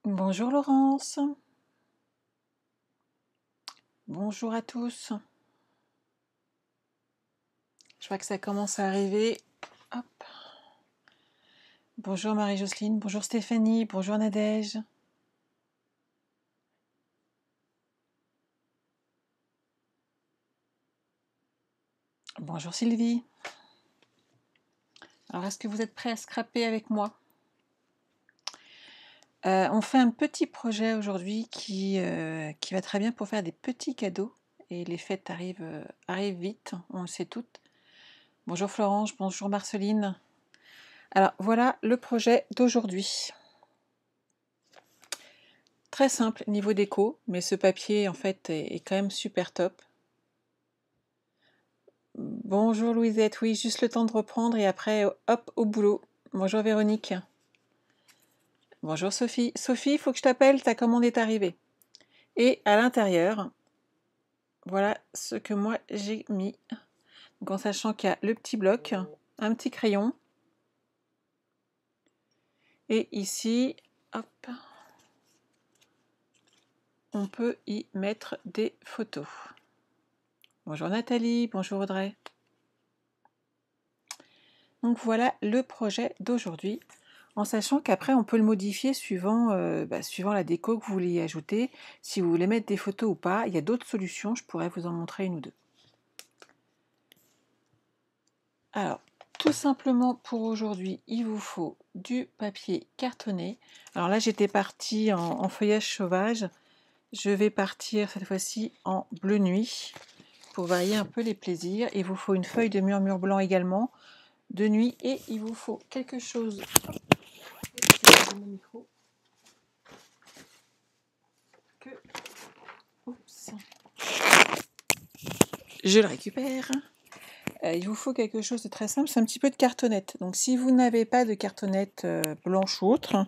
Bonjour Laurence, bonjour à tous. Je vois que ça commence à arriver. Hop. Bonjour Marie-Jocelyne, bonjour Stéphanie, bonjour Nadège. Bonjour Sylvie. Alors est-ce que vous êtes prêts à scraper avec moi? On fait un petit projet aujourd'hui qui va très bien pour faire des petits cadeaux. Et les fêtes arrivent vite, on le sait toutes. Bonjour Florence, bonjour Marceline. Alors voilà le projet d'aujourd'hui. Très simple niveau déco, mais ce papier en fait est quand même super top. Bonjour Louisette, oui, juste le temps de reprendre et après hop au boulot. Bonjour Véronique. Bonjour Sophie. Sophie, il faut que je t'appelle, ta commande est arrivée. Et à l'intérieur, voilà ce que moi j'ai mis. Donc en sachant qu'il y a le petit bloc, un petit crayon. Et ici, hop, on peut y mettre des photos. Bonjour Nathalie, bonjour Audrey. Donc voilà le projet d'aujourd'hui. En sachant qu'après on peut le modifier suivant la déco que vous voulez y ajouter. Si vous voulez mettre des photos ou pas, il y a d'autres solutions, je pourrais vous en montrer une ou deux. Alors, tout simplement pour aujourd'hui, il vous faut du papier cartonné. Alors là j'étais partie en feuillage sauvage. Je vais partir cette fois-ci en bleu nuit pour varier un peu les plaisirs. Il vous faut une feuille de murmure blanc également de nuit et il vous faut quelque chose. Mon micro. Oups. Je le récupère. Il vous faut quelque chose de très simple, c'est un petit peu de cartonnette. Donc si vous n'avez pas de cartonnette blanche ou autre,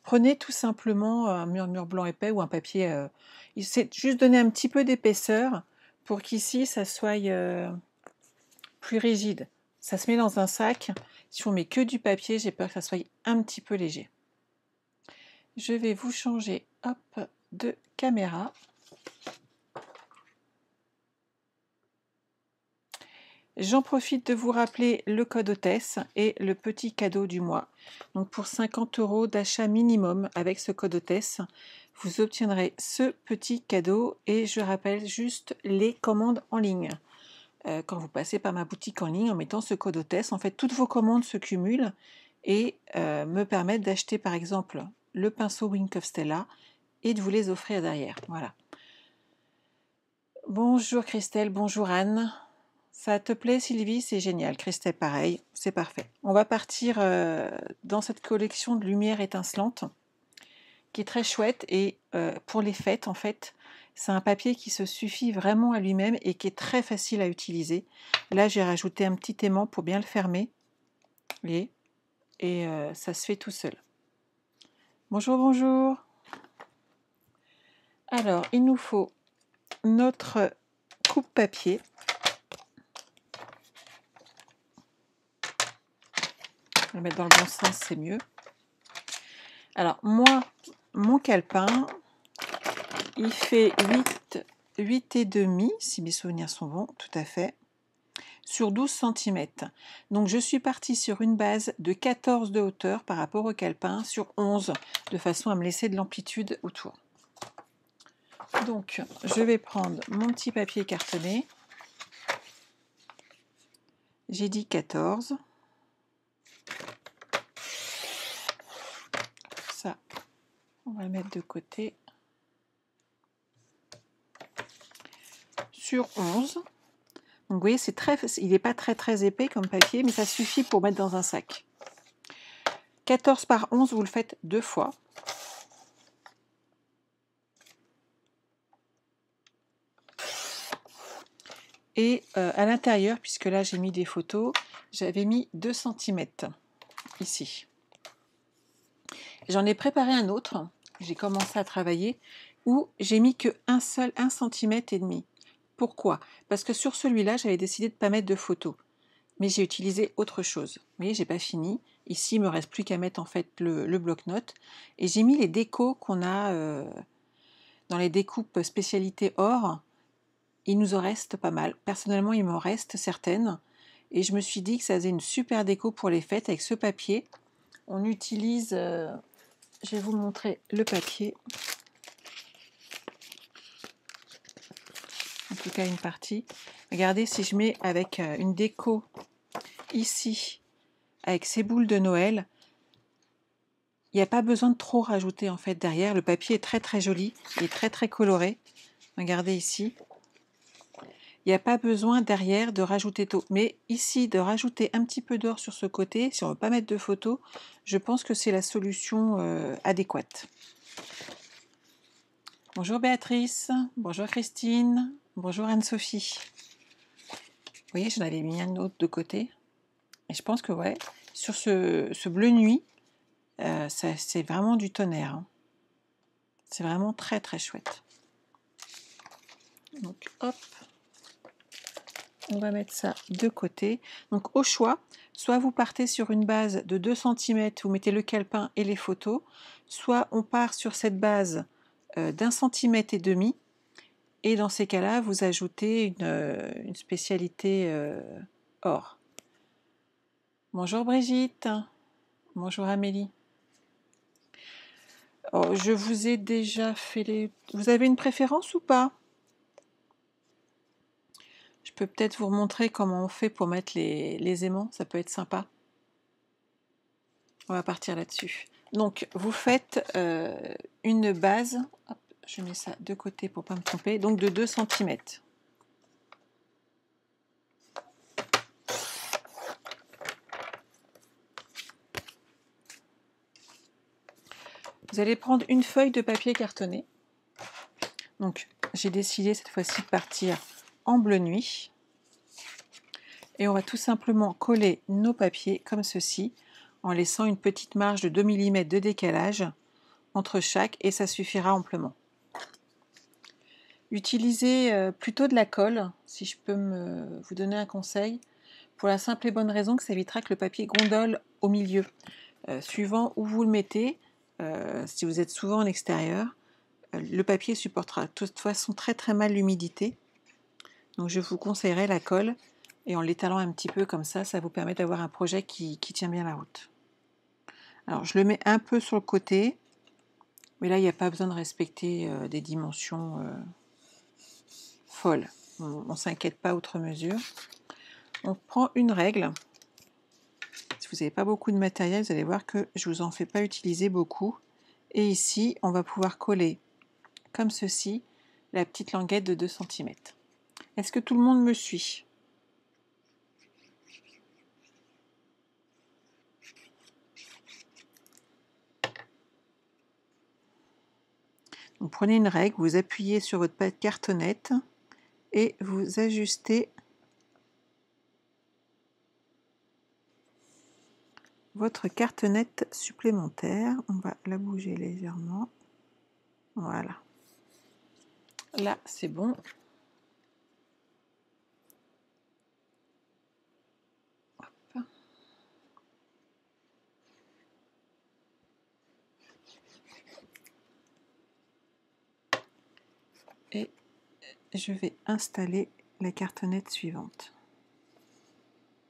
prenez tout simplement un murmure blanc épais ou un papier. Il s'est juste donné un petit peu d'épaisseur pour qu'ici ça soit plus rigide. Ça se met dans un sac. Si on met que du papier, j'ai peur que ça soit un petit peu léger. Je vais vous changer hop, de caméra. J'en profite de vous rappeler le code hôtesse et le petit cadeau du mois. Donc pour 50 € d'achat minimum avec ce code hôtesse, vous obtiendrez ce petit cadeau et je rappelle juste les commandes en ligne. Quand vous passez par ma boutique en ligne en mettant ce code hôtesse, en fait toutes vos commandes se cumulent et me permettent d'acheter par exemple le pinceau Wink of Stella et de vous les offrir derrière. Voilà. Bonjour Christelle, bonjour Anne. Ça te plaît Sylvie? C'est génial. Christelle, pareil, c'est parfait. On va partir dans cette collection de lumière étincelante qui est très chouette et pour les fêtes en fait, c'est un papier qui se suffit vraiment à lui-même et qui est très facile à utiliser. Là, j'ai rajouté un petit aimant pour bien le fermer. Vous voyez? Et ça se fait tout seul. Bonjour, bonjour. Alors, il nous faut notre coupe-papier. Le mettre dans le bon sens, c'est mieux. Alors, moi, mon calepin, il fait 8,5, si mes souvenirs sont bons, tout à fait, sur 12 cm. Donc, je suis partie sur une base de 14 de hauteur par rapport au calepin, sur 11, de façon à me laisser de l'amplitude autour. Donc, je vais prendre mon petit papier cartonné. J'ai dit 14. Ça, on va le mettre de côté. Sur 11. Donc vous voyez, il n'est pas très épais comme papier, mais ça suffit pour mettre dans un sac. 14 par 11, vous le faites 2 fois. Et à l'intérieur, puisque là j'ai mis des photos, j'avais mis 2 cm ici. J'en ai préparé un autre, j'ai commencé à travailler, où j'ai mis que 1 cm et demi. Pourquoi? Parce que sur celui-là, j'avais décidé de ne pas mettre de photos. Mais j'ai utilisé autre chose. Vous voyez, j'ai pas fini. Ici, il me reste plus qu'à mettre en fait le bloc-notes. Et j'ai mis les décos qu'on a dans les découpes spécialité or. Il nous en reste pas mal. Personnellement, il m'en reste certaines. Et je me suis dit que ça faisait une super déco pour les fêtes avec ce papier. On utilise, je vais vous montrer le papier. En tout cas, une partie. Regardez, si je mets avec une déco ici, avec ces boules de Noël, il n'y a pas besoin de trop rajouter en fait derrière. Le papier est très très joli, il est très très coloré. Regardez ici. Il n'y a pas besoin derrière de rajouter tout. Mais ici, de rajouter un petit peu d'or sur ce côté, si on ne veut pas mettre de photo, je pense que c'est la solution adéquate. Bonjour Béatrice, bonjour Christine, bonjour Anne-Sophie. Vous voyez, j'en avais mis un autre de côté. Et je pense que ouais, sur ce bleu nuit, c'est vraiment du tonnerre. Hein. C'est vraiment très très chouette. Donc hop, on va mettre ça de côté. Donc au choix, soit vous partez sur une base de 2 cm, vous mettez le calepin et les photos, soit on part sur cette base d'1,5 cm, et dans ces cas-là, vous ajoutez une spécialité or. Bonjour Brigitte, bonjour Amélie. Oh, je vous ai déjà fait les... Vous avez une préférence ou pas? Je peux peut-être vous montrer comment on fait pour mettre les aimants, ça peut être sympa. On va partir là-dessus. Donc, vous faites une base, hop, je mets ça de côté pour ne pas me tromper, donc de 2 cm. Vous allez prendre une feuille de papier cartonné. Donc, j'ai décidé cette fois-ci de partir en bleu nuit. Et on va tout simplement coller nos papiers comme ceci, en laissant une petite marge de 2 mm de décalage entre chaque, et ça suffira amplement. Utilisez plutôt de la colle, si je peux vous donner un conseil, pour la simple et bonne raison que ça évitera que le papier gondole au milieu. Suivant où vous le mettez, si vous êtes souvent en extérieur, le papier supportera de toute façon très très mal l'humidité. Donc je vous conseillerais la colle, et en l'étalant un petit peu comme ça, ça vous permet d'avoir un projet qui tient bien la route. Alors je le mets un peu sur le côté, mais là il n'y a pas besoin de respecter des dimensions folles. On ne s'inquiète pas outre mesure. On prend une règle. Si vous n'avez pas beaucoup de matériel, vous allez voir que je ne vous en fais pas utiliser beaucoup. Et ici, on va pouvoir coller comme ceci la petite languette de 2 cm. Est-ce que tout le monde me suit? Donc, prenez une règle, vous appuyez sur votre pâte cartonnette et vous ajustez votre cartonnette supplémentaire. On va la bouger légèrement. Voilà. Là, c'est bon. Hop. Et je vais installer la cartonnette suivante.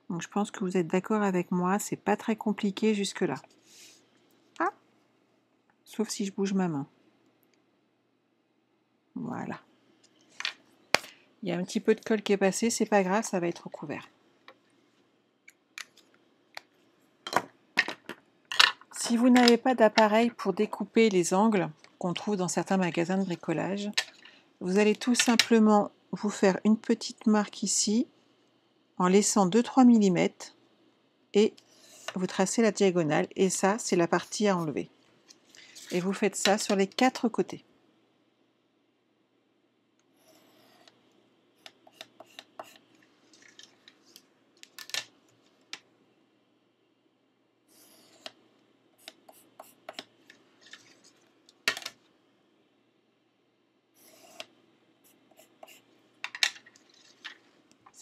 Donc je pense que vous êtes d'accord avec moi, c'est pas très compliqué jusque-là. Ah, sauf si je bouge ma main. Voilà. Il y a un petit peu de colle qui est passé, c'est pas grave, ça va être recouvert. Si vous n'avez pas d'appareil pour découper les angles qu'on trouve dans certains magasins de bricolage, vous allez tout simplement vous faire une petite marque ici en laissant 2-3 mm et vous tracez la diagonale, et ça c'est la partie à enlever. Et vous faites ça sur les 4 côtés.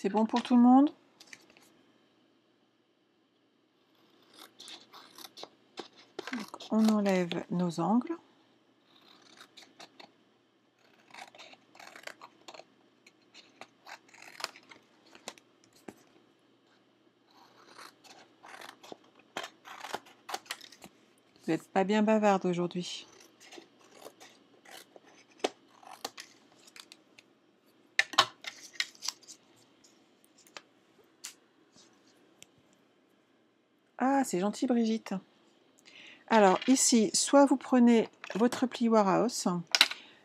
C'est bon pour tout le monde? Donc, on enlève nos angles. Vous n'êtes pas bien bavarde aujourd'hui. Ah, c'est gentil Brigitte. Alors ici, soit vous prenez votre plioir à os,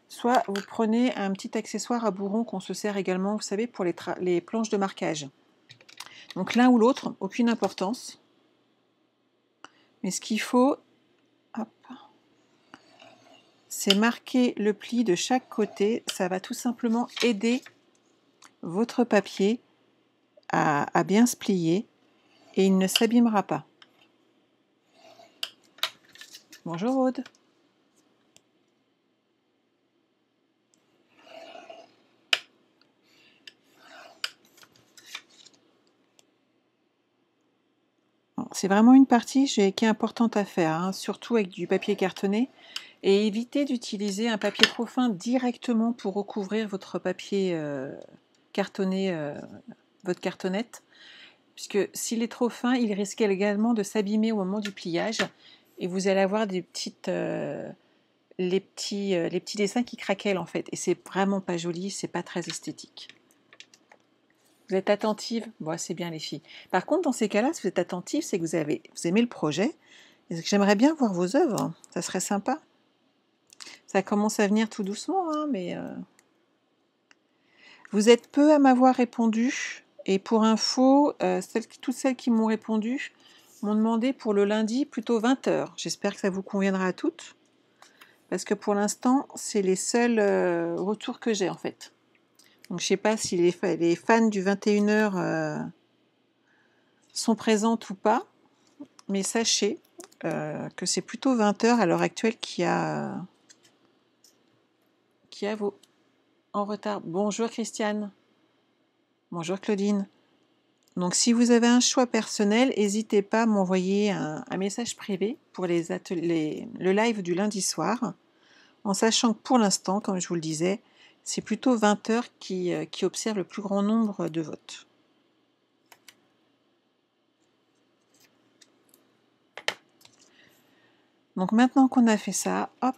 soit vous prenez un petit accessoire à bourron qu'on se sert également, vous savez, pour les planches de marquage. Donc l'un ou l'autre, aucune importance. Mais ce qu'il faut, c'est marquer le pli de chaque côté. Ça va tout simplement aider votre papier à bien se plier et il ne s'abîmera pas. Bonjour Aude. C'est vraiment une partie qui est importante à faire, hein, surtout avec du papier cartonné. Et évitez d'utiliser un papier trop fin directement pour recouvrir votre papier cartonné, votre cartonnette. Puisque s'il est trop fin, il risque également de s'abîmer au moment du pliage. Et vous allez avoir des petites, les petits dessins qui craquellent en fait. Et c'est vraiment pas joli, c'est pas très esthétique. Vous êtes attentive? Bon, c'est bien les filles. Par contre, dans ces cas-là, si vous êtes attentive, c'est que vous aimez le projet. Et que j'aimerais bien voir vos œuvres. Ça serait sympa. Ça commence à venir tout doucement, hein, mais vous êtes peu à m'avoir répondu. Et pour info, toutes celles qui m'ont répondu m'ont demandé pour le lundi plutôt 20 h. J'espère que ça vous conviendra à toutes. Parce que pour l'instant, c'est les seuls retours que j'ai en fait. Donc je ne sais pas si les fans du 21 h sont présentes ou pas. Mais sachez que c'est plutôt 20 h à l'heure actuelle qui a vos en retard. Bonjour Christiane. Bonjour Claudine. Donc si vous avez un choix personnel, n'hésitez pas à m'envoyer un message privé pour le live du lundi soir, en sachant que pour l'instant, comme je vous le disais, c'est plutôt 20 h qui observe le plus grand nombre de votes. Donc maintenant qu'on a fait ça, hop,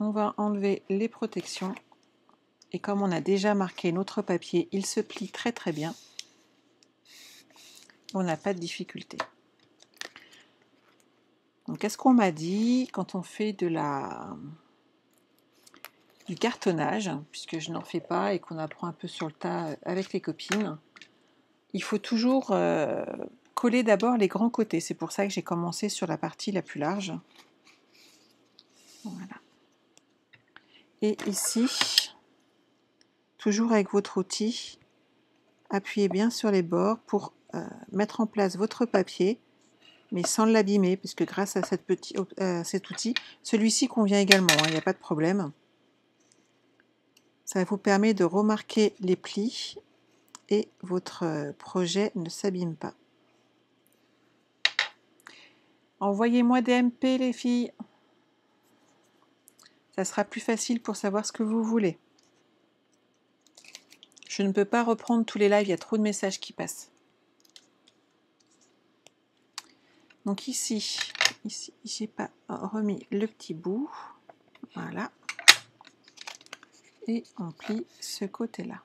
on va enlever les protections. Et comme on a déjà marqué notre papier, il se plie très très bien. On n'a pas de difficulté. Donc qu'est-ce qu'on m'a dit quand on fait du cartonnage, puisque je n'en fais pas et qu'on apprend un peu sur le tas avec les copines, il faut toujours coller d'abord les grands côtés. C'est pour ça que j'ai commencé sur la partie la plus large. Voilà. Et ici, toujours avec votre outil, appuyez bien sur les bords pour mettre en place votre papier, mais sans l'abîmer, puisque grâce à cet outil, celui-ci convient également, hein, il n'y a pas de problème. Ça vous permet de remarquer les plis et votre projet ne s'abîme pas. Envoyez-moi des MP les filles. Ça sera plus facile pour savoir ce que vous voulez. Je ne peux pas reprendre tous les lives, il y a trop de messages qui passent. Donc ici, j'ai pas remis le petit bout. Voilà. Et on plie ce côté-là.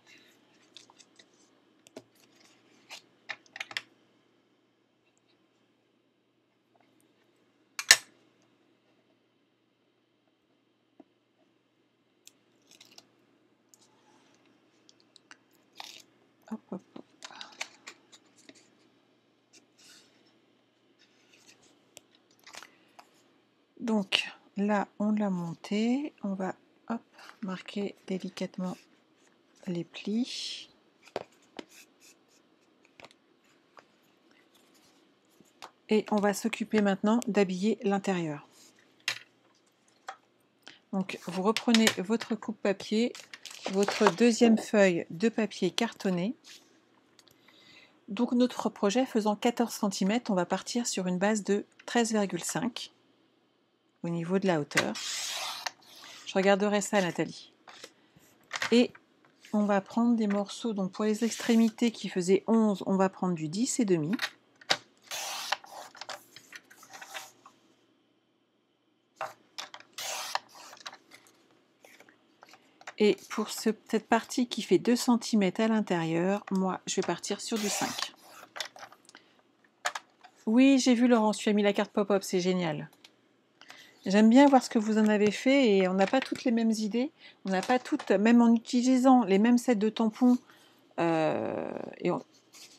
Hop, hop, hop. Donc là, on l'a monté. On va hop, marquer délicatement les plis. Et on va s'occuper maintenant d'habiller l'intérieur. Donc vous reprenez votre coupe papier votre deuxième feuille de papier cartonné. Donc notre projet faisant 14 cm, on va partir sur une base de 13,5 au niveau de la hauteur. Je regarderai ça, Nathalie. Et on va prendre des morceaux, donc pour les extrémités qui faisaient 11, on va prendre du 10,5. Et pour cette partie qui fait 2 cm à l'intérieur, moi, je vais partir sur du 5. Oui, j'ai vu Laurence, tu as mis la carte pop-up, c'est génial. J'aime bien voir ce que vous en avez fait et on n'a pas toutes les mêmes idées. On n'a pas toutes, même en utilisant les mêmes sets de tampons,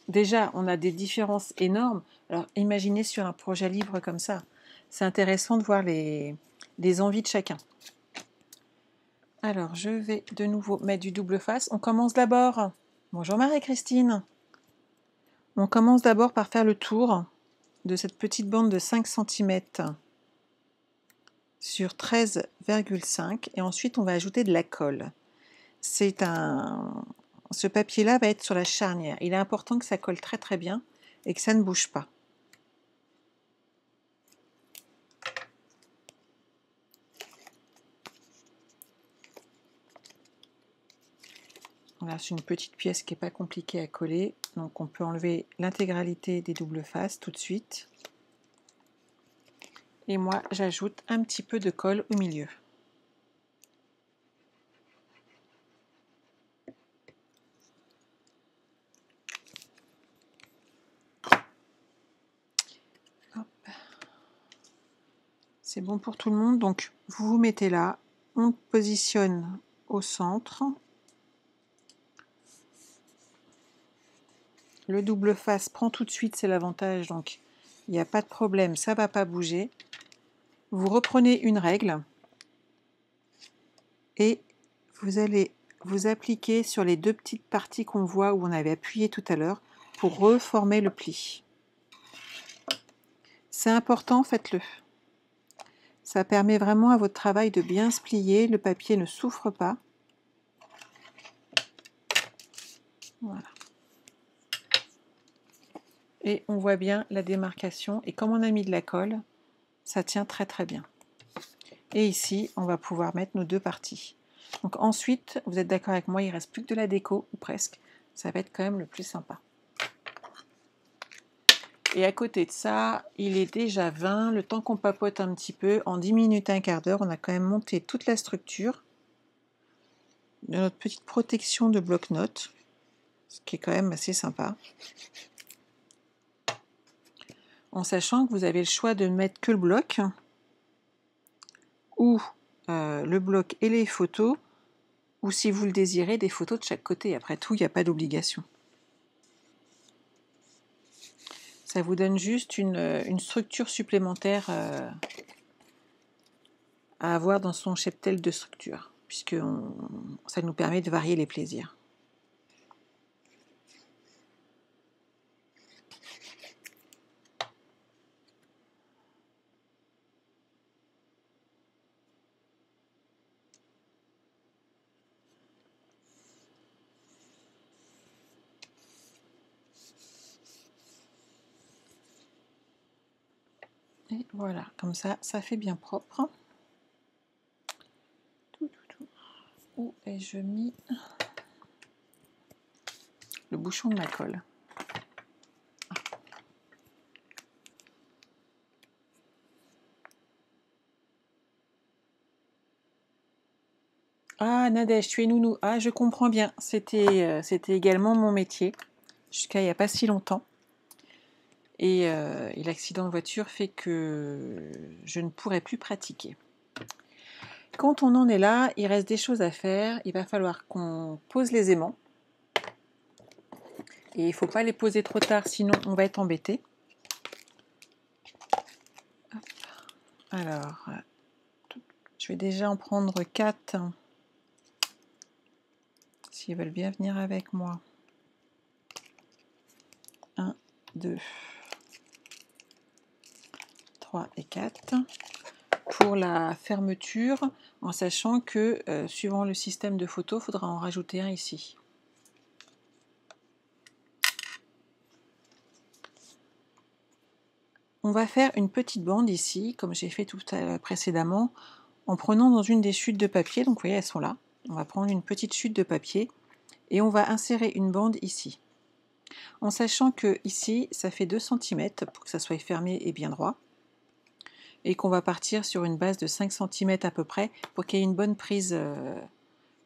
déjà, on a des différences énormes. Alors, imaginez sur un projet libre comme ça. C'est intéressant de voir les envies de chacun. Alors, je vais de nouveau mettre du double face. On commence d'abord... Bonjour Marie-Christine. On commence d'abord par faire le tour de cette petite bande de 5 cm sur 13,5 et ensuite on va ajouter de la colle. Ce papier-là va être sur la charnière. Il est important que ça colle très très bien et que ça ne bouge pas. Voilà, c'est une petite pièce qui n'est pas compliquée à coller, donc on peut enlever l'intégralité des doubles faces tout de suite. Et moi, j'ajoute un petit peu de colle au milieu. C'est bon pour tout le monde, donc vous vous mettez là, on positionne au centre. Le double face prend tout de suite, c'est l'avantage, donc il n'y a pas de problème, ça ne va pas bouger. Vous reprenez une règle et vous allez vous appliquer sur les deux petites parties qu'on voit où on avait appuyé tout à l'heure pour reformer le pli. C'est important, faites-le. Ça permet vraiment à votre travail de bien se plier, le papier ne souffre pas. Voilà. Et on voit bien la démarcation, et comme on a mis de la colle, ça tient très très bien. Et ici, on va pouvoir mettre nos deux parties. Donc ensuite, vous êtes d'accord avec moi, il ne reste plus que de la déco, ou presque. Ça va être quand même le plus sympa. Et à côté de ça, il est déjà 20, le temps qu'on papote un petit peu, en 10 minutes, un quart d'heure, on a quand même monté toute la structure de notre petite protection de bloc-notes, ce qui est quand même assez sympa. En sachant que vous avez le choix de ne mettre que le bloc, ou le bloc et les photos, ou si vous le désirez, des photos de chaque côté. Après tout, il n'y a pas d'obligation. Ça vous donne juste une structure supplémentaire à avoir dans son cheptel de structure, puisque ça nous permet de varier les plaisirs. Et voilà, comme ça, ça fait bien propre. Où ai-je mis le bouchon de ma colle? Ah, Nadège, tu es nounou. Ah, je comprends bien. C'était également mon métier, jusqu'à il n'y a pas si longtemps. Et l'accident de voiture fait que je ne pourrai plus pratiquer. Quand on en est là, il reste des choses à faire. Il va falloir qu'on pose les aimants. Et il ne faut pas les poser trop tard, sinon on va être embêté. Alors, je vais déjà en prendre 4. S'ils veulent bien venir avec moi. 1, 2, 3 et 4. pour la fermeture, en sachant que suivant le système de photo, il faudra en rajouter un ici. On va faire une petite bande ici, comme j'ai fait tout précédemment, en prenant dans une des chutes de papier. Donc vous voyez, elles sont là. On va prendre une petite chute de papier et on va insérer une bande ici. En sachant que ici, ça fait 2 cm pour que ça soit fermé et bien droit. Et qu'on va partir sur une base de 5 cm à peu près pour qu'il y ait une bonne prise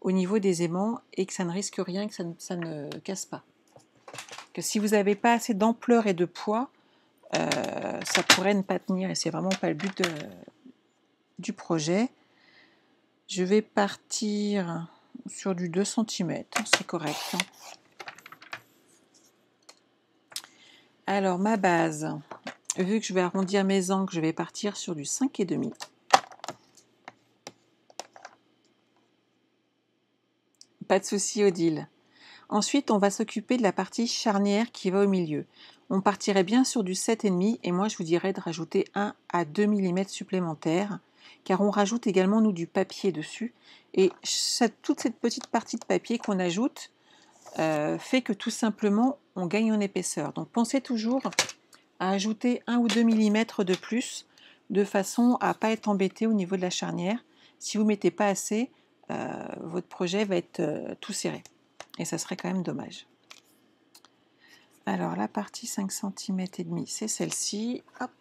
au niveau des aimants et que ça ne risque rien, que ça ne casse pas. Que si vous n'avez pas assez d'ampleur et de poids, ça pourrait ne pas tenir et c'est vraiment pas le but du projet. Je vais partir sur du 2 cm, c'est correct. Alors ma base, vu que je vais arrondir mes angles, je vais partir sur du 5,5. Pas de souci Odile. Ensuite, on va s'occuper de la partie charnière qui va au milieu. On partirait bien sur du 7,5 et moi je vous dirais de rajouter 1 à 2 mm supplémentaires car on rajoute également nous du papier dessus et toute cette petite partie de papier qu'on ajoute fait que tout simplement on gagne en épaisseur. Donc pensez toujours à ajouter 1 ou 2 mm de plus de façon à ne pas être embêté au niveau de la charnière. Si vous ne mettez pas assez, votre projet va être tout serré. Et ça serait quand même dommage. Alors la partie 5 cm et demi, c'est celle-ci. Hop.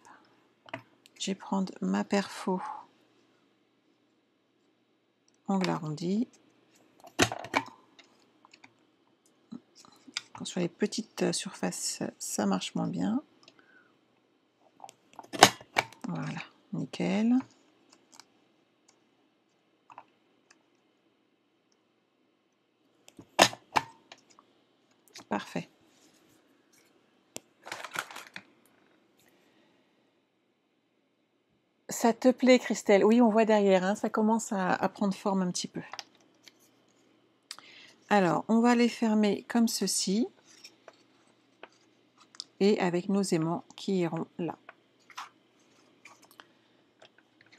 Je vais prendre ma perfo angle arrondi. Sur les petites surfaces, ça marche moins bien. Voilà, nickel. Parfait. Ça te plaît, Christelle? Oui, on voit derrière, hein, ça commence à prendre forme un petit peu. Alors, on va les fermer comme ceci. Et avec nos aimants qui iront là.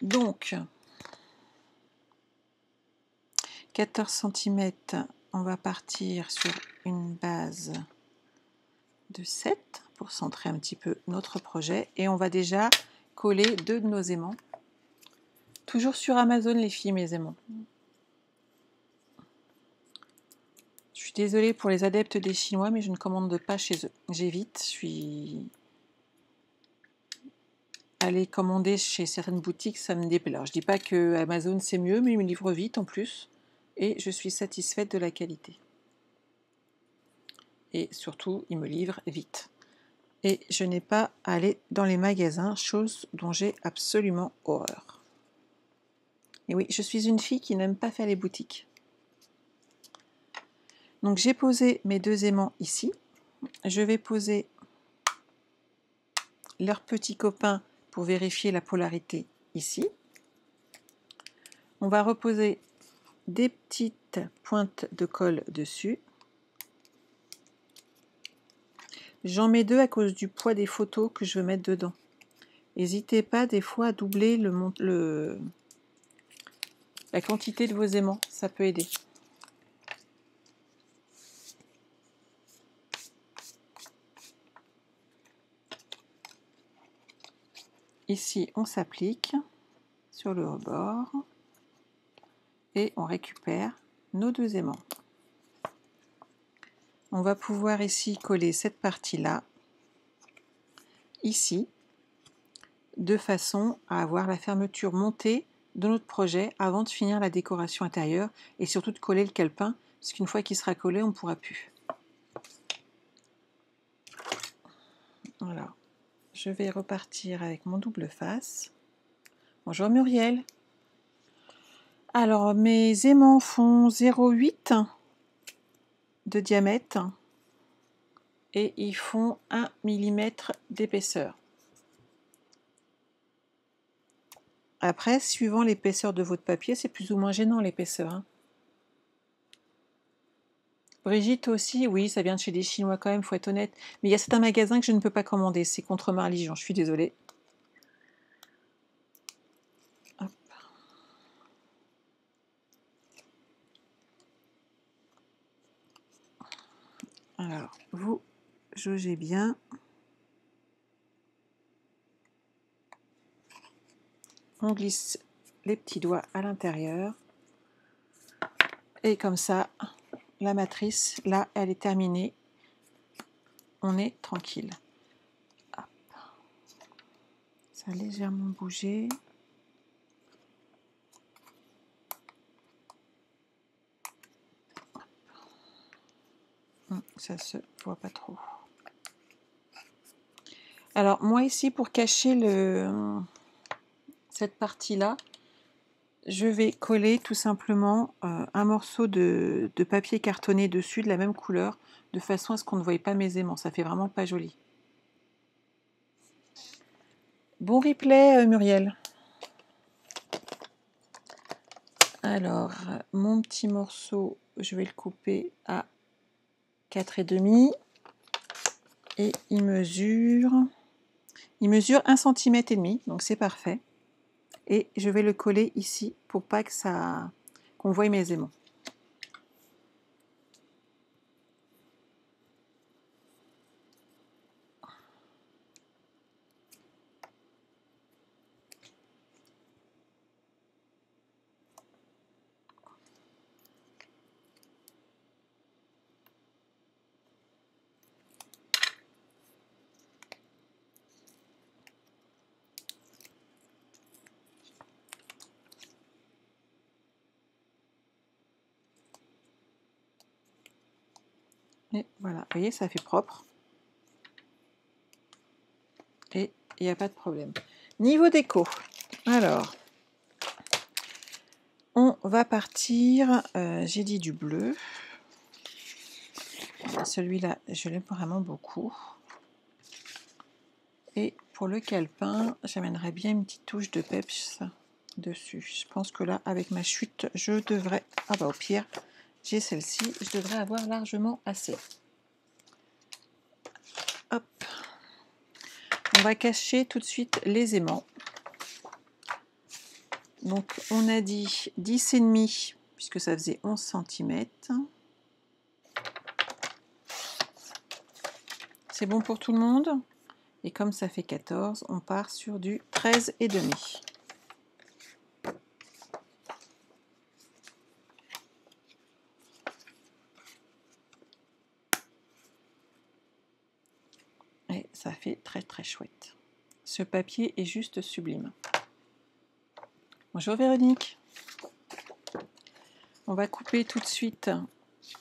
Donc, 14 cm, on va partir sur une base de 7 pour centrer un petit peu notre projet. Et on va déjà coller 2 de nos aimants. Toujours sur Amazon, les filles, mes aimants. Je suis désolée pour les adeptes des Chinois, mais je ne commande pas chez eux. J'évite, je suis allée commander chez certaines boutiques, ça me déplaît. Alors, je ne dis pas que Amazon c'est mieux, mais ils me livrent vite en plus. Et je suis satisfaite de la qualité. Et surtout, ils me livrent vite. Et je n'ai pas à aller dans les magasins, chose dont j'ai absolument horreur. Et oui, je suis une fille qui n'aime pas faire les boutiques. Donc j'ai posé mes 2 aimants ici. Je vais poser leurs petits copains pour vérifier la polarité ici. On va reposer des petites pointes de colle dessus. J'en mets 2 à cause du poids des photos que je veux mettre dedans. N'hésitez pas des fois à doubler la quantité de vos aimants, ça peut aider. Ici, on s'applique sur le rebord et on récupère nos 2 aimants. On va pouvoir ici coller cette partie-là, ici, de façon à avoir la fermeture montée de notre projet avant de finir la décoration intérieure et surtout de coller le calepin, parce qu'une fois qu'il sera collé, on ne pourra plus. Voilà. Je vais repartir avec mon double face. Bonjour Muriel. Alors, mes aimants font 0,8 de diamètre et ils font 1 mm d'épaisseur. Après, suivant l'épaisseur de votre papier, c'est plus ou moins gênant l'épaisseur. Hein. Brigitte aussi, oui, ça vient de chez des Chinois quand même, faut être honnête. Mais il y a certains magasins que je ne peux pas commander, c'est contre ma religion, je suis désolée. Alors, vous jaugez bien. On glisse les petits doigts à l'intérieur. Et comme ça, la matrice, là, elle est terminée. On est tranquille. Hop. Ça a légèrement bougé. Ça se voit pas trop. Alors, moi ici, pour cacher cette partie-là, je vais coller tout simplement un morceau de papier cartonné dessus de la même couleur, de façon à ce qu'on ne voie pas mes aimants. Ça fait vraiment pas joli. Bon replay, Muriel. Alors, mon petit morceau, je vais le couper à 4,5 et il mesure 1,5 cm, donc c'est parfait. Et je vais le coller ici pour pas que qu'on voie mes aimants. Et voilà, vous voyez, ça fait propre. Et il n'y a pas de problème. Niveau déco, alors, on va partir, j'ai dit du bleu. Celui-là, je l'aime vraiment beaucoup. Et pour le calepin, j'amènerais bien une petite touche de peps dessus. Je pense que là, avec ma chute, je devrais... Ah bah au pire, j'ai celle-ci, je devrais avoir largement assez. Hop. On va cacher tout de suite les aimants. Donc on a dit 10,5 puisque ça faisait 11 cm. C'est bon pour tout le monde? Et comme ça fait 14, on part sur du 13,5. Et ça fait très très chouette. Ce papier est juste sublime. Bonjour Véronique. On va couper tout de suite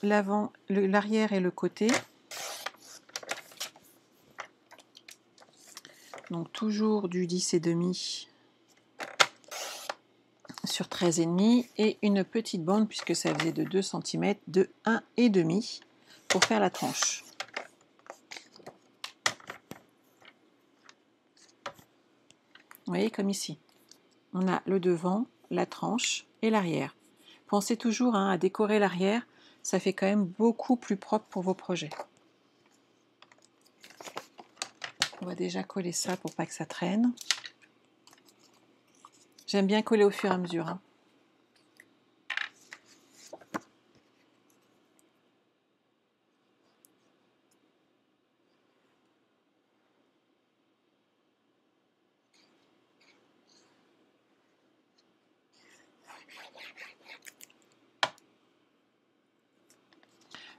l'avant, l'arrière et le côté. Donc toujours du 10,5 sur 13,5 et une petite bande puisque ça faisait de 2 cm de 1,5 pour faire la tranche. Vous voyez comme ici. On a le devant, la tranche et l'arrière. Pensez toujours à décorer l'arrière, ça fait quand même beaucoup plus propre pour vos projets. On va déjà coller ça pour pas que ça traîne. J'aime bien coller au fur et à mesure. Hein.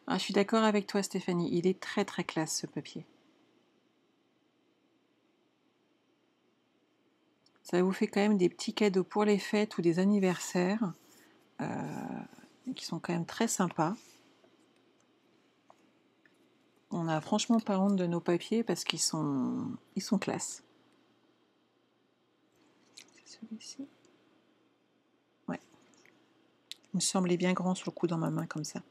Ah, je suis d'accord avec toi Stéphanie, il est très très classe ce papier. Ça vous fait quand même des petits cadeaux pour les fêtes ou des anniversaires qui sont quand même très sympas. On n'a franchement pas honte de nos papiers parce qu'ils sont classe. C'est celui-ci. Ouais. Il me semblait bien grand sur le coup dans ma main comme ça.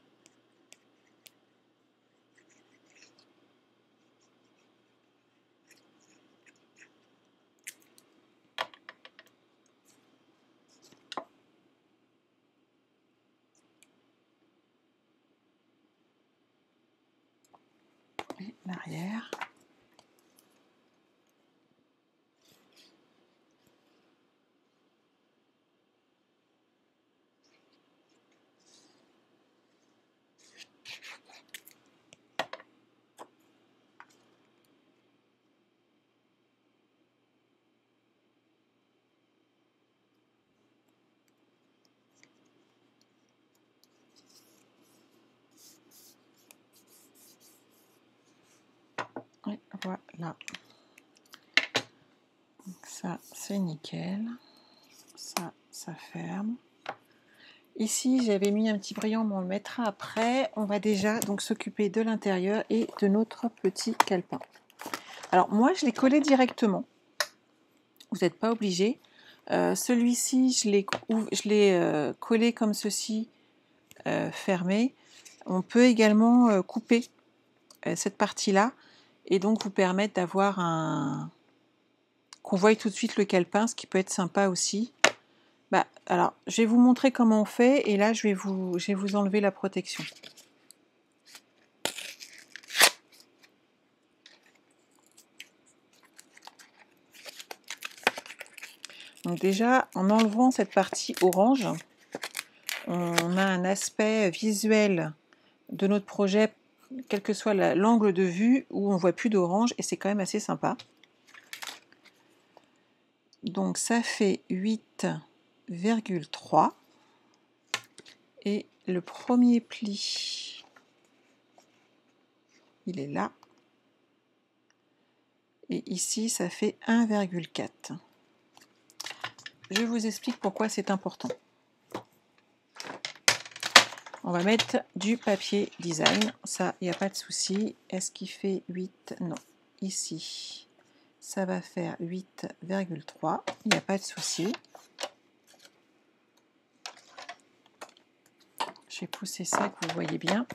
Et l'arrière. Voilà. Donc ça, c'est nickel. Ça ferme. Ici, j'avais mis un petit brillant, mais on le mettra après. On va déjà donc s'occuper de l'intérieur et de notre petit calepin. Alors moi, je l'ai collé directement. Vous n'êtes pas obligé. Celui-ci, je l'ai collé comme ceci, fermé. On peut également couper cette partie-là et donc vous permettre d'avoir qu'on voie tout de suite le calepin, ce qui peut être sympa aussi. Alors, je vais vous montrer comment on fait et là, je vais vous enlever la protection. Donc déjà, en enlevant cette partie orange, on a un aspect visuel de notre projet, quel que soit l'angle de vue, où on ne voit plus d'orange et c'est quand même assez sympa. Donc ça fait 8,3 et le premier pli, il est là. Et ici, ça fait 1,4. Je vous explique pourquoi c'est important. On va mettre du papier design, ça, il n'y a pas de souci. Est-ce qu'il fait 8? Non. Ici, ça va faire 8,3, il n'y a pas de souci. J'ai poussé ça, que vous voyez bien.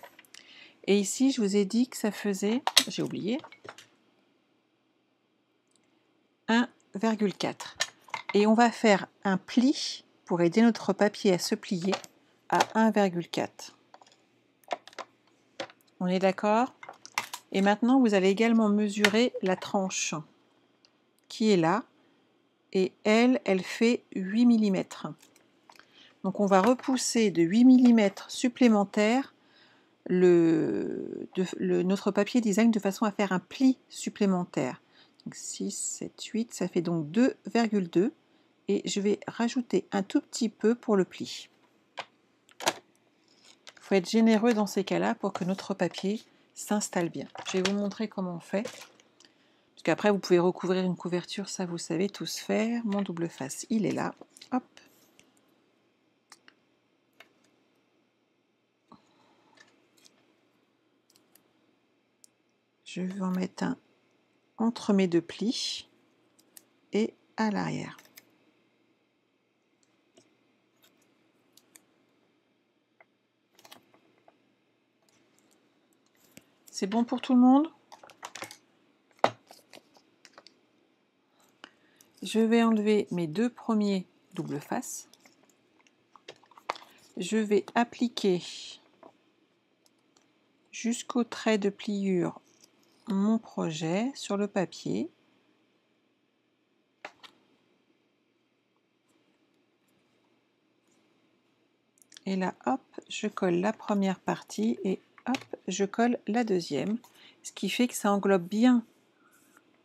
Et ici, je vous ai dit que ça faisait, j'ai oublié, 1,4. Et on va faire un pli pour aider notre papier à se plier à 1,4. On est d'accord? Et maintenant, vous allez également mesurer la tranche qui est là. Et elle fait 8 mm. Donc on va repousser de 8 mm supplémentaires notre papier design de façon à faire un pli supplémentaire. Donc 6, 7, 8, ça fait donc 2,2 et je vais rajouter un tout petit peu pour le pli. Il faut être généreux dans ces cas-là pour que notre papier s'installe bien. Je vais vous montrer comment on fait. Parce qu'après, vous pouvez recouvrir une couverture, ça vous savez tous faire. Mon double face, il est là. Hop. Je vais en mettre un entre mes deux plis et à l'arrière. C'est bon pour tout le monde? Je vais enlever mes deux premiers double face. Je vais appliquer jusqu'au trait de pliure mon projet sur le papier. Et là, hop, je colle la première partie et hop, je colle la deuxième. Ce qui fait que ça englobe bien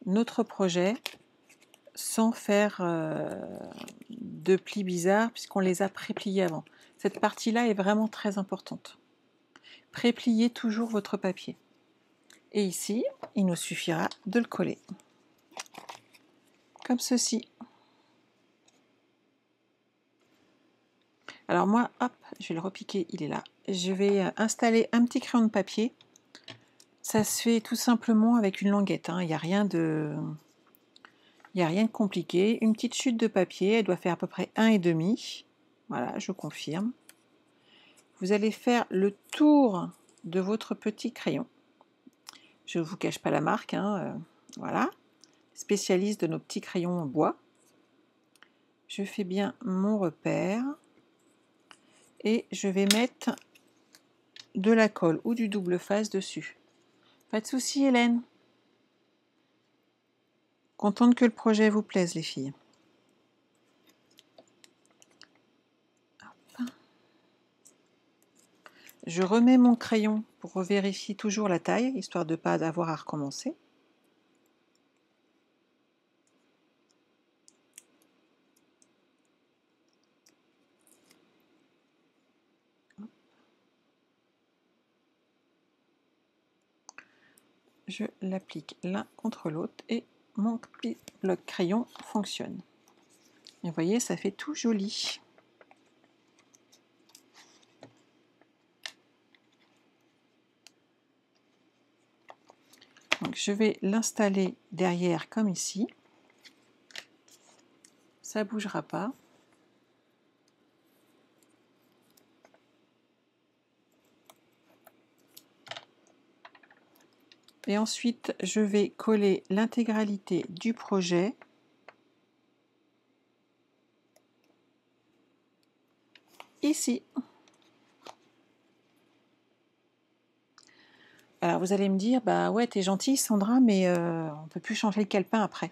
notre projet sans faire de plis bizarres puisqu'on les a pré-pliés avant. Cette partie-là est vraiment très importante. Pré-pliez toujours votre papier. Et ici, il nous suffira de le coller. Comme ceci. Alors moi, hop, je vais le repiquer, il est là. Je vais installer un petit crayon de papier. Ça se fait tout simplement avec une languette, hein. Il n'y a rien de compliqué. Une petite chute de papier, elle doit faire à peu près 1,5. Voilà, je confirme. Vous allez faire le tour de votre petit crayon. Je ne vous cache pas la marque, hein, voilà. Spécialiste de nos petits crayons en bois. Je fais bien mon repère. Et je vais mettre de la colle ou du double face dessus. Pas de souci, Hélène. Contente que le projet vous plaise, les filles. Hop. Je remets mon crayon pour vérifier toujours la taille, histoire de ne pas avoir à recommencer. je l'applique l'un contre l'autre et mon petit bloc crayon fonctionne. Et vous voyez, ça fait tout joli. Donc je vais l'installer derrière comme ici. Ça ne bougera pas. Et ensuite, je vais coller l'intégralité du projet ici. Alors vous allez me dire, bah ouais, t'es gentille Sandra, mais on ne peut plus changer le calepin après.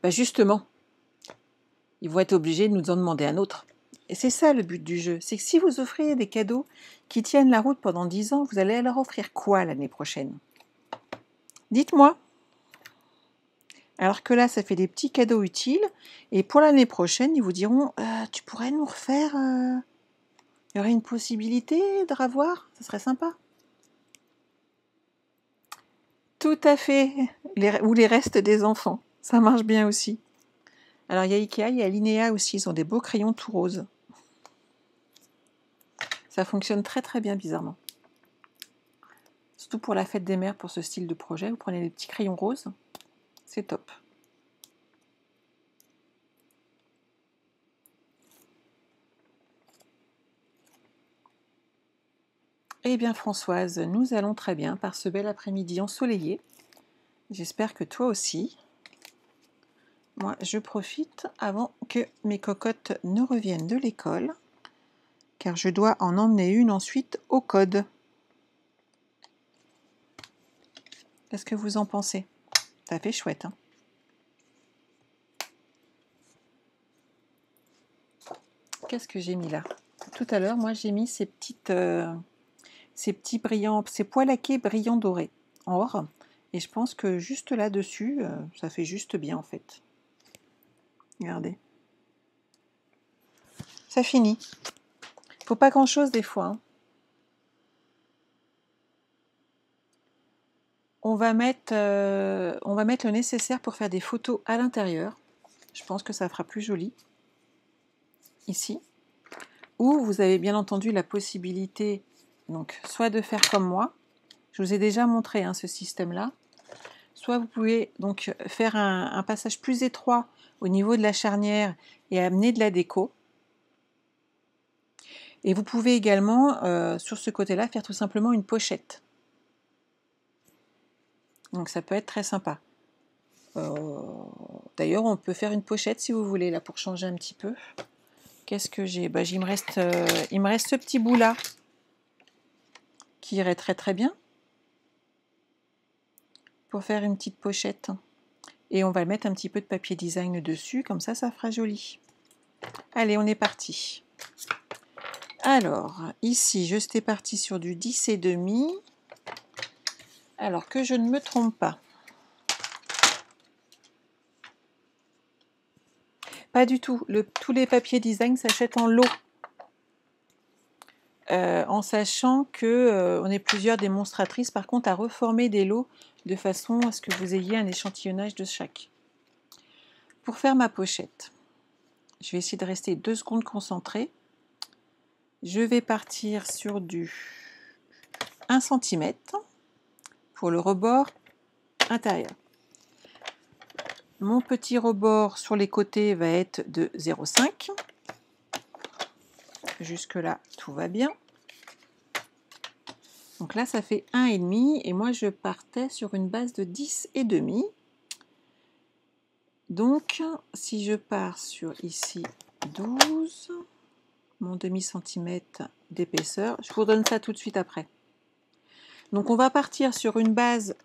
Bah justement, ils vont être obligés de nous en demander un autre. Et c'est ça le but du jeu, c'est que si vous offrez des cadeaux qui tiennent la route pendant 10 ans, vous allez leur offrir quoi l'année prochaine? Dites-moi. Alors que là, ça fait des petits cadeaux utiles. Et pour l'année prochaine, ils vous diront, tu pourrais nous refaire... Il y aurait une possibilité de revoir? Ça serait sympa. Tout à fait. Ou les restes des enfants. Ça marche bien aussi. Alors, il y a Ikea, il y a Linea aussi. Ils ont des beaux crayons tout roses. Ça fonctionne très très bien, bizarrement. Surtout pour la fête des mères, pour ce style de projet. Vous prenez des petits crayons roses. C'est top. Eh bien Françoise, nous allons très bien par ce bel après-midi ensoleillé. J'espère que toi aussi. Moi, je profite avant que mes cocottes ne reviennent de l'école, car je dois en emmener une ensuite au code. Qu'est-ce que vous en pensez? Ça fait chouette, hein? Qu'est-ce que j'ai mis là? Tout à l'heure, moi, j'ai mis ces petits brillants, ces pois laqués brillants dorés en or. Et je pense que juste là-dessus, ça fait juste bien en fait. Regardez. Ça finit. Faut pas grand-chose des fois, hein. On va mettre le nécessaire pour faire des photos à l'intérieur. Je pense que ça fera plus joli. Ici. Ou vous avez bien entendu la possibilité, donc, soit de faire comme moi. Je vous ai déjà montré ce système-là. Soit vous pouvez donc faire un passage plus étroit au niveau de la charnière et amener de la déco. Et vous pouvez également, sur ce côté-là, faire tout simplement une pochette. Donc ça peut être très sympa. D'ailleurs, on peut faire une pochette si vous voulez, là, pour changer un petit peu. Qu'est-ce que j'ai? Il me reste ce petit bout-là qui irait très très bien pour faire une petite pochette. Et on va mettre un petit peu de papier design dessus, comme ça fera joli. Allez, on est parti. Alors, ici, je suis partie sur du 10,5. Alors que je ne me trompe pas. Pas du tout. Tous les papiers design s'achètent en lot. En sachant que on est plusieurs démonstratrices, par contre, à reformer des lots de façon à ce que vous ayez un échantillonnage de chaque. Pour faire ma pochette, je vais essayer de rester 2 secondes concentrée. Je vais partir sur du 1 cm pour le rebord intérieur. Mon petit rebord sur les côtés va être de 0,5. Jusque là, tout va bien. Donc là, ça fait 1,5 et moi, je partais sur une base de 10,5. Donc, si je pars sur ici 12, mon demi-centimètre d'épaisseur, je vous redonne ça tout de suite après. Donc, on va partir sur une base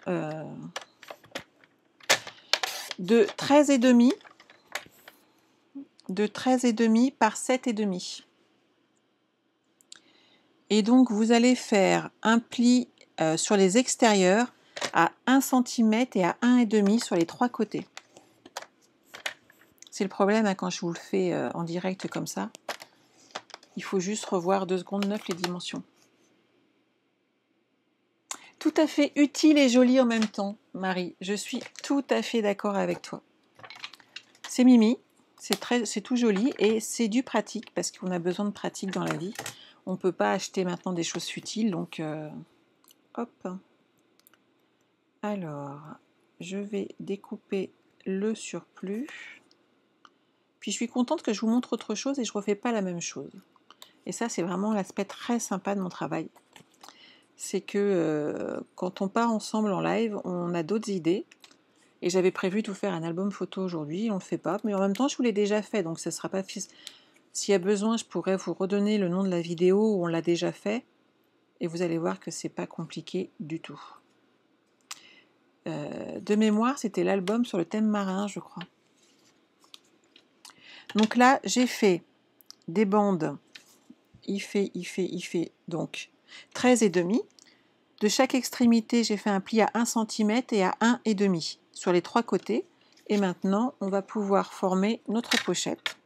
de 13,5 par 7,5. Et donc, vous allez faire un pli sur les extérieurs à 1 cm et à 1,5 sur les 3 côtés. C'est le problème quand je vous le fais en direct comme ça. Il faut juste revoir 2 secondes 9 les dimensions. Tout à fait utile et joli en même temps, Marie. Je suis tout à fait d'accord avec toi. C'est Mimi, c'est tout joli et c'est du pratique parce qu'on a besoin de pratique dans la vie. On ne peut pas acheter maintenant des choses futiles, donc hop. Alors, je vais découper le surplus. Puis je suis contente que je vous montre autre chose et je ne refais pas la même chose. Et ça, c'est vraiment l'aspect très sympa de mon travail. C'est que quand on part ensemble en live, on a d'autres idées. Et j'avais prévu de vous faire un album photo aujourd'hui, on ne le fait pas. Mais en même temps, je vous l'ai déjà fait, donc ce ne sera pas... S'il y a besoin, je pourrais vous redonner le nom de la vidéo où on l'a déjà fait. Et vous allez voir que c'est pas compliqué du tout. De mémoire, c'était l'album sur le thème marin, je crois. Donc là, j'ai fait des bandes. Il fait donc 13,5. De chaque extrémité, j'ai fait un pli à 1 cm et à 1,5 sur les 3 côtés. Et maintenant, on va pouvoir former notre pochette.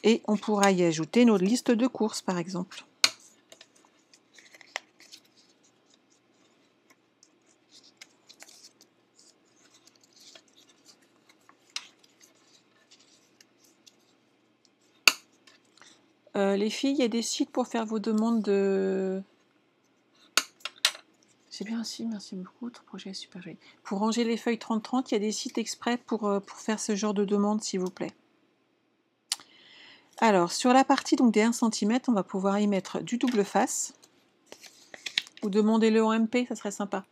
Et on pourra y ajouter notre liste de courses, par exemple. Les filles, il y a des sites pour faire vos demandes de... C'est bien aussi, merci beaucoup, ton projet est super joli. Pour ranger les feuilles 30-30, il y a des sites exprès pour faire ce genre de demande, s'il vous plaît. Alors, sur la partie donc, des 1 cm, on va pouvoir y mettre du double face. Ou demandez-le en MP, ça serait sympa.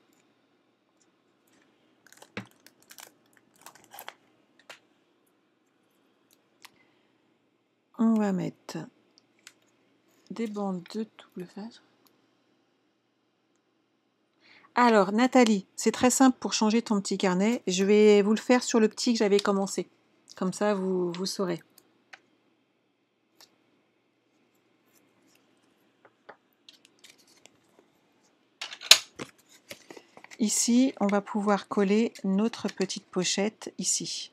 On va mettre des bandes de double face. Alors, Nathalie, c'est très simple pour changer ton petit carnet. Je vais vous le faire sur le petit que j'avais commencé. Comme ça, vous saurez. Ici, on va pouvoir coller notre petite pochette ici.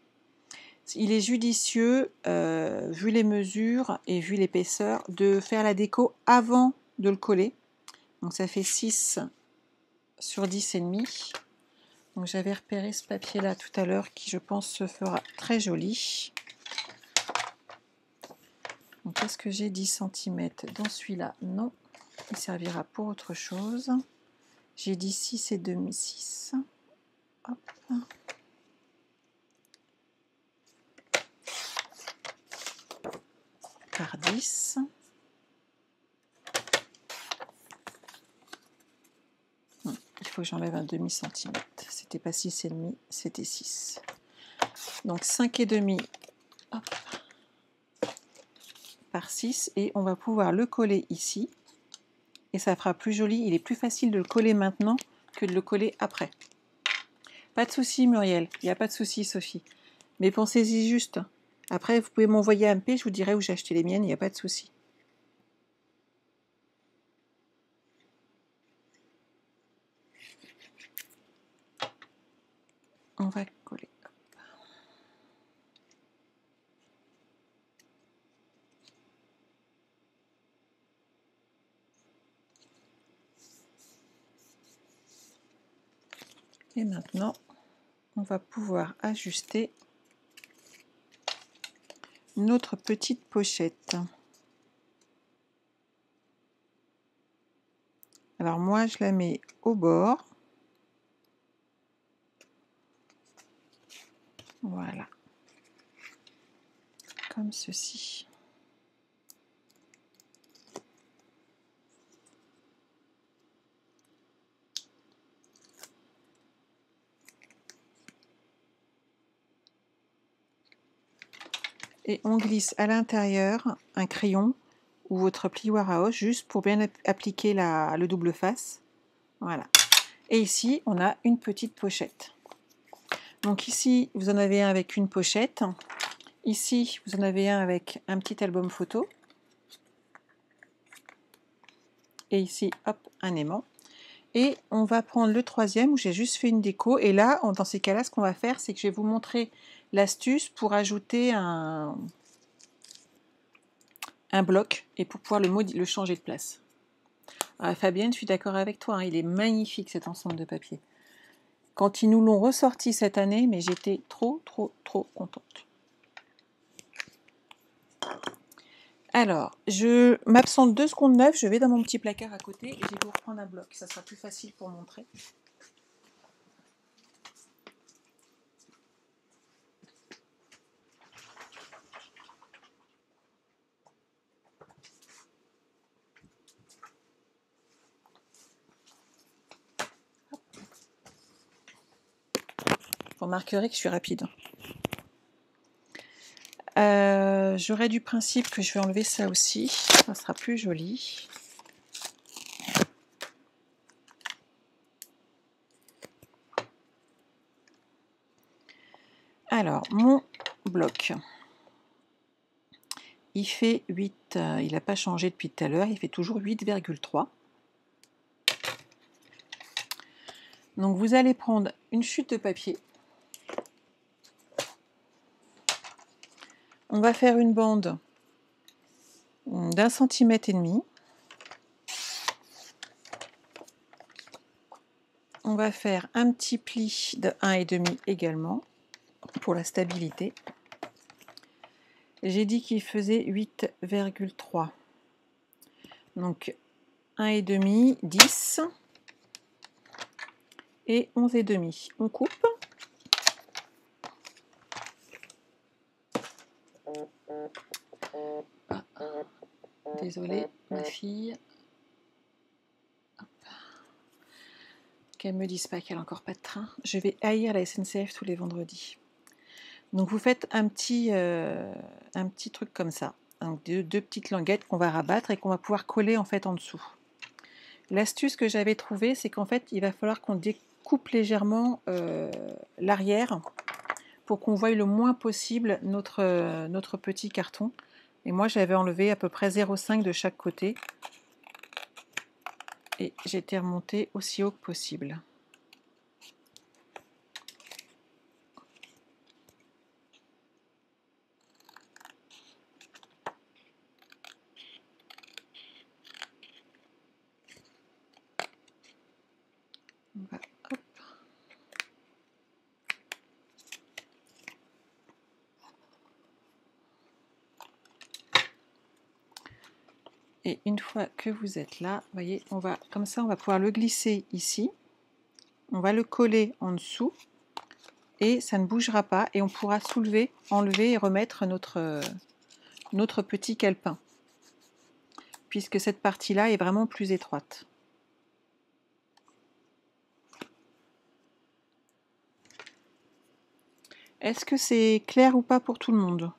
Il est judicieux, vu les mesures et vu l'épaisseur, de faire la déco avant de le coller. Donc ça fait 6 sur 10,5. Donc j'avais repéré ce papier là tout à l'heure qui je pense se fera très joli. Donc est-ce que j'ai 10 cm dans celui-là? Non, il servira pour autre chose. J'ai dit 6,5, 6. Hop. Par 10. Il faut que j'enlève un demi-centimètre. C'était pas 6,5, c'était 6. Donc 5,5 par 6 et on va pouvoir le coller ici. Et ça fera plus joli. Il est plus facile de le coller maintenant que de le coller après. Pas de souci Muriel, il n'y a pas de souci Sophie. Mais pensez-y juste. Après, vous pouvez m'envoyer un MP, je vous dirai où j'ai acheté les miennes, il n'y a pas de souci. On va coller. Et maintenant, on va pouvoir ajuster notre petite pochette. Alors moi, je la mets au bord. Voilà. Comme ceci. Et on glisse à l'intérieur un crayon ou votre plioir à os juste pour bien appliquer le double face. Voilà. Et ici, on a une petite pochette. Donc ici, vous en avez un avec une pochette. Ici, vous en avez un avec un petit album photo. Et ici, hop, un aimant. Et on va prendre le troisième où j'ai juste fait une déco. Et là, dans ces cas-là, ce qu'on va faire, c'est que je vais vous montrer l'astuce pour ajouter un bloc et pour pouvoir le changer de place. Ah, Fabienne, je suis d'accord avec toi, hein, il est magnifique cet ensemble de papier. Quand ils nous l'ont ressorti cette année, mais j'étais trop contente. Alors, je m'absente 2 secondes 9, je vais dans mon petit placard à côté et je vais vous reprendre un bloc. Ça sera plus facile pour montrer. Vous remarquerez que je suis rapide. J'aurais du principe que je vais enlever ça aussi. Ça sera plus joli. Alors, mon bloc, il fait 8, il n'a pas changé depuis tout à l'heure, il fait toujours 8,3. Donc vous allez prendre une chute de papier. On va faire une bande d'1,5 cm. On va faire un petit pli de 1,5 également pour la stabilité. J'ai dit qu'il faisait 8,3. Donc 1,5, 10 et 11,5. On coupe. Ah, désolée, ma fille. Qu'elle me dise pas qu'elle n'a encore pas de train. Je vais haïr la SNCF tous les vendredis. Donc vous faites un petit truc comme ça. Donc deux petites languettes qu'on va rabattre et qu'on va pouvoir coller en fait en dessous. L'astuce que j'avais trouvée, c'est qu'en fait, il va falloir qu'on découpe légèrement l'arrière pour qu'on voie le moins possible notre petit carton. Et moi, j'avais enlevé à peu près 0,5 de chaque côté. Et j'étais remontée aussi haut que possible. Voilà, hop. Et une fois que vous êtes là, vous voyez, on va comme ça, on va pouvoir le glisser ici. On va le coller en dessous et ça ne bougera pas et on pourra soulever, enlever et remettre notre petit calepin, puisque cette partie-là est vraiment plus étroite. Est-ce que c'est clair ou pas pour tout le monde?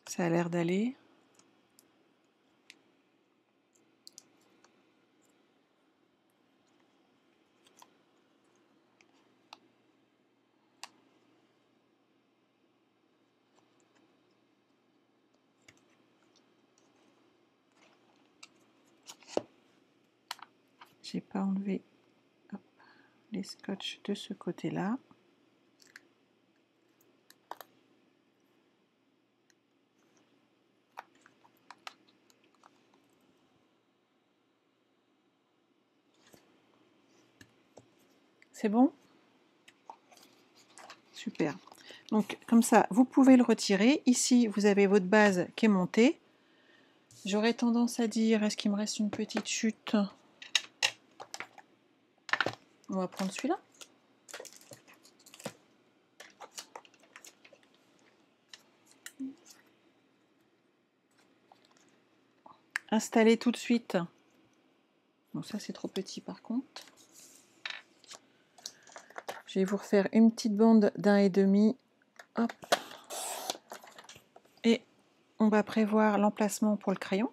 Ça a l'air d'aller. J'ai pas enlevé les scotch de ce côté-là. C'est bon? Super. Donc comme ça, vous pouvez le retirer. Ici, vous avez votre base qui est montée. J'aurais tendance à dire, est-ce qu'il me reste une petite chute? On va prendre celui-là. Installer tout de suite. Bon, ça c'est trop petit par contre. Je vais vous refaire une petite bande d'1,5. Hop. Et on va prévoir l'emplacement pour le crayon.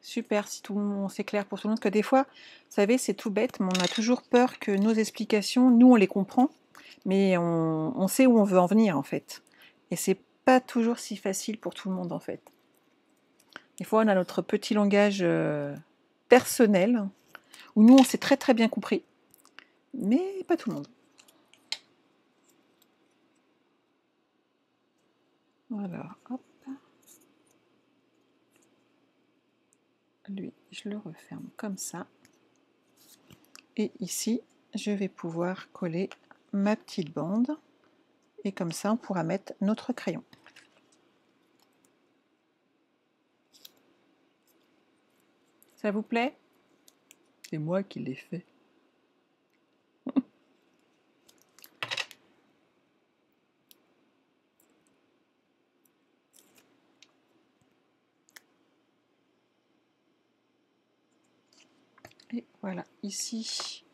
Super, si tout le monde, c'est clair pour tout le monde. Parce que des fois, vous savez, c'est tout bête, mais on a toujours peur que nos explications, nous on les comprend, mais on sait où on veut en venir en fait. Et c'est pas toujours si facile pour tout le monde en fait. Des fois, on a notre petit langage personnel, où nous, on s'est très très bien compris, mais pas tout le monde. Voilà, hop. Lui, je le referme comme ça. Et ici, je vais pouvoir coller ma petite bande. Et comme ça, on pourra mettre notre crayon. Ça vous plaît? C'est moi qui l'ai fait. Et voilà, ici,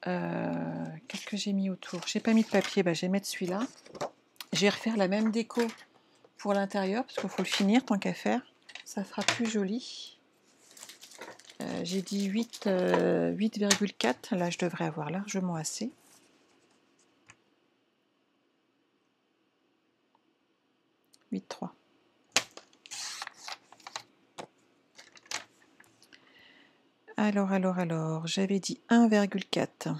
qu'est-ce que j'ai mis autour? J'ai pas mis de papier, bah, je vais mettre celui-là. Je vais refaire la même déco pour l'intérieur, parce qu'il faut le finir tant qu'à faire. Ça fera plus joli. J'ai dit 8,4, là je devrais avoir largement assez. « 8,3. Alors, j'avais dit 1,4.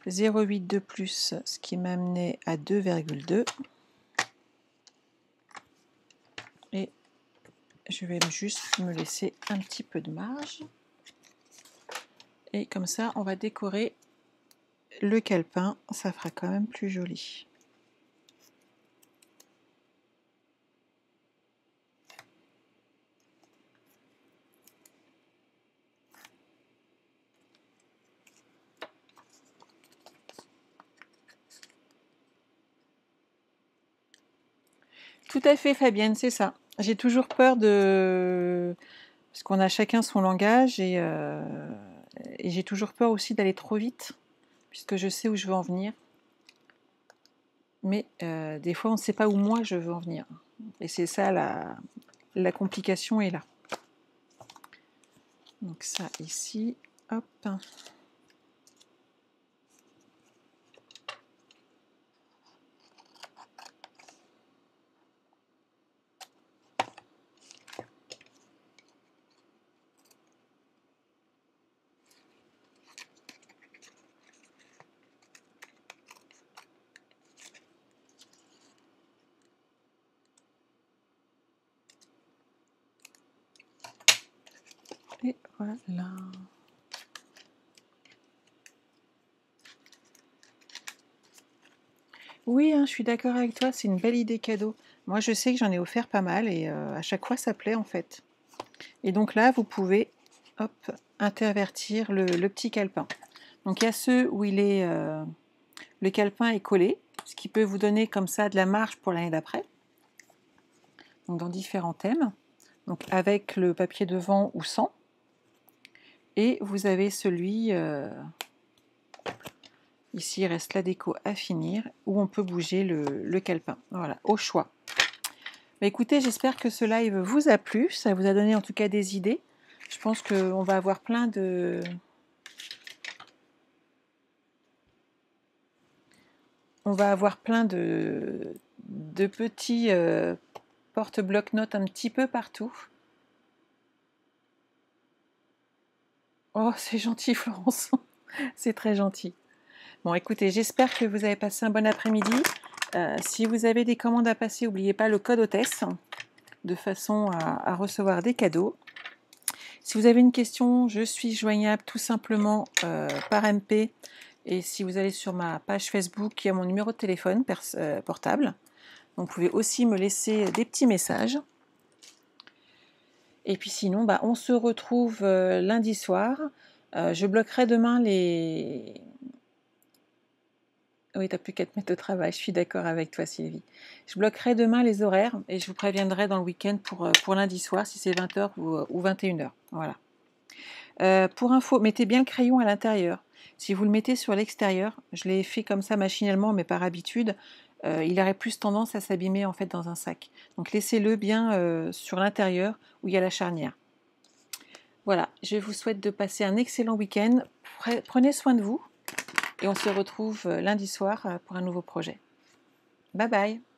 0,8 de plus, ce qui m'amenait à 2,2. Et je vais juste me laisser un petit peu de marge. Et comme ça, on va décorer le calepin. Ça fera quand même plus joli. Tout à fait, Fabienne, c'est ça. J'ai toujours peur de... Parce qu'on a chacun son langage et j'ai toujours peur aussi d'aller trop vite, puisque je sais où je veux en venir. Mais des fois, on ne sait pas où moi je veux en venir. Et c'est ça, la complication est là. Donc ça, ici, hop. Et voilà. Oui, hein, je suis d'accord avec toi, c'est une belle idée cadeau. Moi, je sais que j'en ai offert pas mal et à chaque fois, ça plaît en fait. Et donc là, vous pouvez hop, intervertir le petit calepin. Donc il y a ceux où le calepin est collé, ce qui peut vous donner comme ça de la marge pour l'année d'après. Donc dans différents thèmes, donc avec le papier devant ou sans. Et vous avez celui, ici il reste la déco à finir, où on peut bouger le calepin. Voilà, au choix. Bah, écoutez, j'espère que ce live vous a plu, ça vous a donné en tout cas des idées. Je pense qu'on va avoir plein de... On va avoir plein de petits porte-bloc-notes un petit peu partout. Oh, c'est gentil, Florence. C'est très gentil. Bon, écoutez, j'espère que vous avez passé un bon après-midi. Si vous avez des commandes à passer, n'oubliez pas le code hôtesse, de façon à recevoir des cadeaux. Si vous avez une question, je suis joignable tout simplement par MP. Et si vous allez sur ma page Facebook, il y a mon numéro de téléphone portable. Donc vous pouvez aussi me laisser des petits messages. Et puis sinon, bah, on se retrouve lundi soir. Je bloquerai demain les... Oui, tu n'as plus qu'à te mettre au travail, je suis d'accord avec toi, Sylvie. Je bloquerai demain les horaires et je vous préviendrai dans le week-end pour lundi soir, si c'est 20h ou 21h. Voilà. Pour info, mettez bien le crayon à l'intérieur. Si vous le mettez sur l'extérieur, je l'ai fait comme ça machinalement, mais par habitude, il aurait plus tendance à s'abîmer en fait dans un sac. Donc laissez-le bien sur l'intérieur où il y a la charnière. Voilà, je vous souhaite de passer un excellent week-end. Prenez soin de vous et on se retrouve lundi soir pour un nouveau projet. Bye bye!